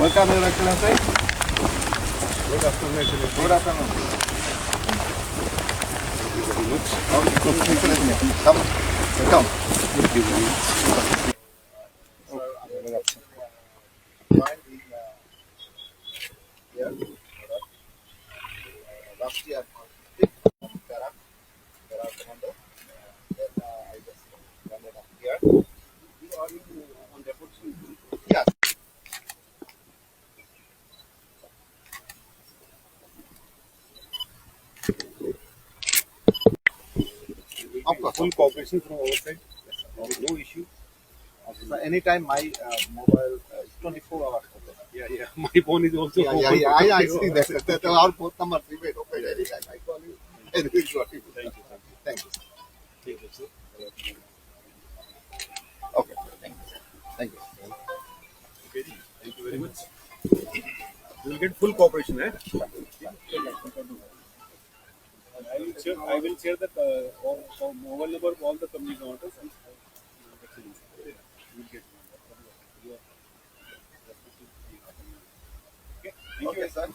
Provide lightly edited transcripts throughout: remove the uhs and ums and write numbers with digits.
Welcome, Your Excellency. Good afternoon, Excellency. Good afternoon. Thank you very much. Come. Welcome. Thank you very much. Last year, commander. Then I just landed up here. You are on the foot. Yeah. Of course. Full cooperation from our side. Yes, no issue. So anytime my mobile is 24 hours open. Yeah. My phone is also open. I see that. Our both numbers remain open anytime. I call you. And we got you. Thank you. Thank you. Thank you, sir. Okay. Thank you. Thank you. Okay, thank you very much. You will get full cooperation, eh? I will share that mobile number of all the company counters. Okay, sir.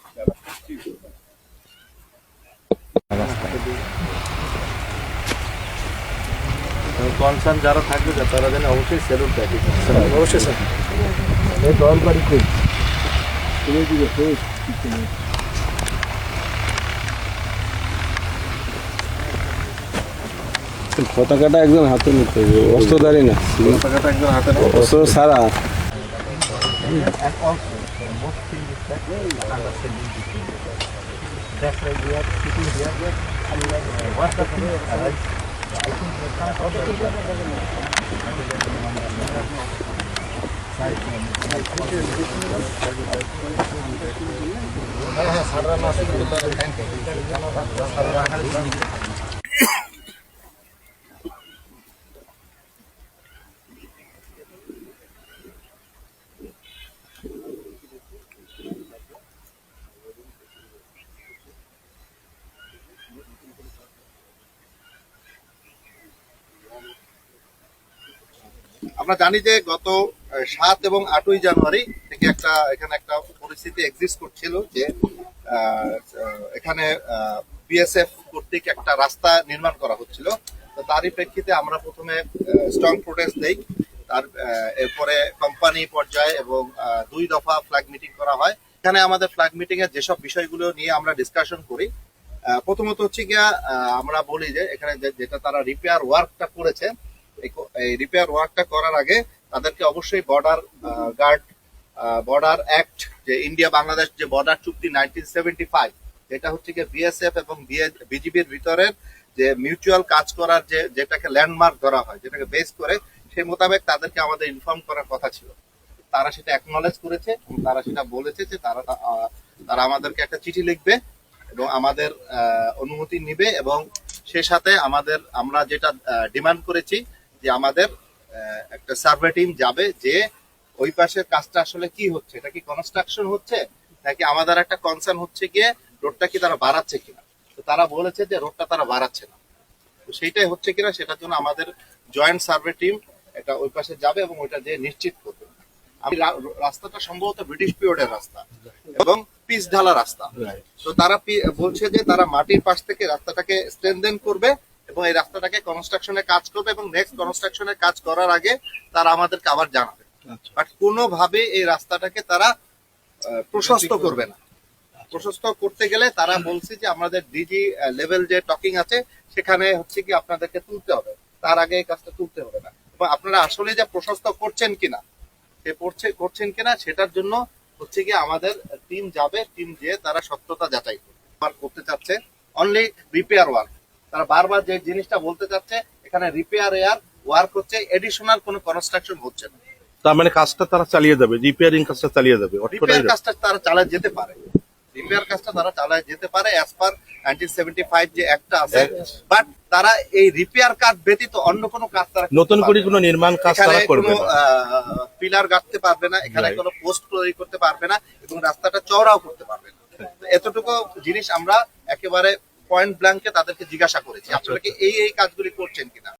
Concern যারা থাকবে তারা যেন অবশ্যই salute দেয়। অবশ্যই sir. পতাকাটা একজন হাতে নিতে হবে, অস্ত্রধারী না, পতাকাটা একজন হাতে অস্ত্র ছাড়া। আমরা জানি যে গত 7 এবং 8ই জানুয়ারি থেকে এখানে একটা পরিস্থিতি এক্সিস্ট করছিল যে এখানে বিএসএফ কর্তৃক একটা রাস্তা নির্মাণ করা হচ্ছিল। তো তারই প্রেক্ষিতে আমরা প্রথমে স্ট্রং প্রোটেস্ট দেই। তার এরপরে কোম্পানি পর্যায়ে এবং 2 দফা ফ্ল্যাগ মিটিং করা হয়। এখানে আমাদের ফ্ল্যাগ মিটিং এর যেসব বিষয়গুলো নিয়ে আমরা ডিসকাশন করি, প্রথমত হচ্ছে গিয়া আমরা বলি যে এখানে যেটা তারা রিপেয়ার ওয়ার্কটা করেছে, এই রিপেয়ার ওয়ার্কটা করার আগে তাদেরকে অবশ্যই বর্ডার অ্যাক্ট, যে ইন্ডিয়া বাংলাদেশ যে বর্ডার চুক্তি 1975, যেটা হচ্ছে গিয়ে বিএসএফ এবং বিজিবির ভিতরের যে মিউচুয়াল কাজ করার যেটাকে ল্যান্ডমার্ক ধরা হয়, যেটাকে বেস করে সেই মোতাবেক তাদেরকে আমাদের ইনফর্ম করার কথা ছিল। তারা সেটা অ্যাকনলেজ করেছে এবং তারা সেটা বলেছে যে তারা আমাদেরকে একটা চিঠি লিখবে এবং আমাদের অনুমতি নিবে, এবং সে সাথে আমরা যেটা ডিমান্ড করেছি যে আমাদের একটা সার্ভে টিম যাবে, যে ওই পাশের কাজটা আসলে কি হচ্ছে, এটা কি কনস্ট্রাকশন হচ্ছে নাকি আমাদের একটা কনসার্ন হচ্ছে গিয়ে রোডটা কি তারা বাড়াচ্ছে কিনা। তো তারা বলেছে যে রোডটা তারা বাড়াচ্ছে না। তো সেইটাই হচ্ছে কিনা সেটার জন্য আমাদের জয়েন্ট সার্ভে টিম এটা ওই পাশে যাবে এবং ওইটা যে নিশ্চিত করবে। রাস্তাটা সম্ভবত ব্রিটিশ পিরিয়ডের রাস্তা এবং পিচ ঢালা রাস্তা। তো তারা বলছে যে তারা মাটির পাশ থেকে রাস্তাটাকে স্ট্রেনদেন করবে এবং এই রাস্তাটাকে কনস্ট্রাকশনের কাজ করবে, এবং নেক্সট কনস্ট্রাকশনের কাজ করার আগে তারা আমাদেরকে আবার জানাবে। বাট কোনোভাবে এই রাস্তাটাকে তারা প্রশস্ত করবে না। প্রশস্ত করতে গেলে তারা বলছে যে আমাদের ডিজি লেভেল যে টকিং আছে সেখানে হচ্ছে কি আপনাদেরকে তুলতে হবে, তার আগে এই কাজটা তুলতে হবে না। এবং আপনারা আসলে যে প্রশস্ত করছেন কিনা সেটার জন্য হচ্ছে কি আমাদের টিম যাবে, টিম যেয়ে তারা সত্যতা যাচাই করতে চাচ্ছে। অনলি রিপেয়ার ওয়ার্ক, তারা বারবার যে জিনিসটা বলতে চাচ্ছে এখানে রিপেয়ার ওয়ার্ক হচ্ছে, এডিশনাল কোনো কনস্ট্রাকশন হচ্ছে না। তার মানে কাজটা তারা চালিয়ে যাবে, রিপেয়ারিং কাজটা চালিয়ে যাবে, রিপেয়ার কাজটা তারা চালায় যেতে পারে, অ্যাজ পার 1975 যে একটা আছে। বাট তারা এই রিপেয়ার কাজ ব্যতীত অন্য কোনো কাজ তারা নতুন করে কোনো নির্মাণ কাজ তারা করবে না, পিলার গাঁথতে পারবে না, এখানে কোনো পোস্ট তৈরি করতে পারবে না এবং রাস্তাটা চওড়াও করতে পারবে না। এতটুকু জিনিস আমরা একেবারে পয়েন্ট ব্ল্যাঙ্কে তাদেরকে জিজ্ঞাসা করেছি, আপনারা কি এই কাজগুলি করছেন কিনা।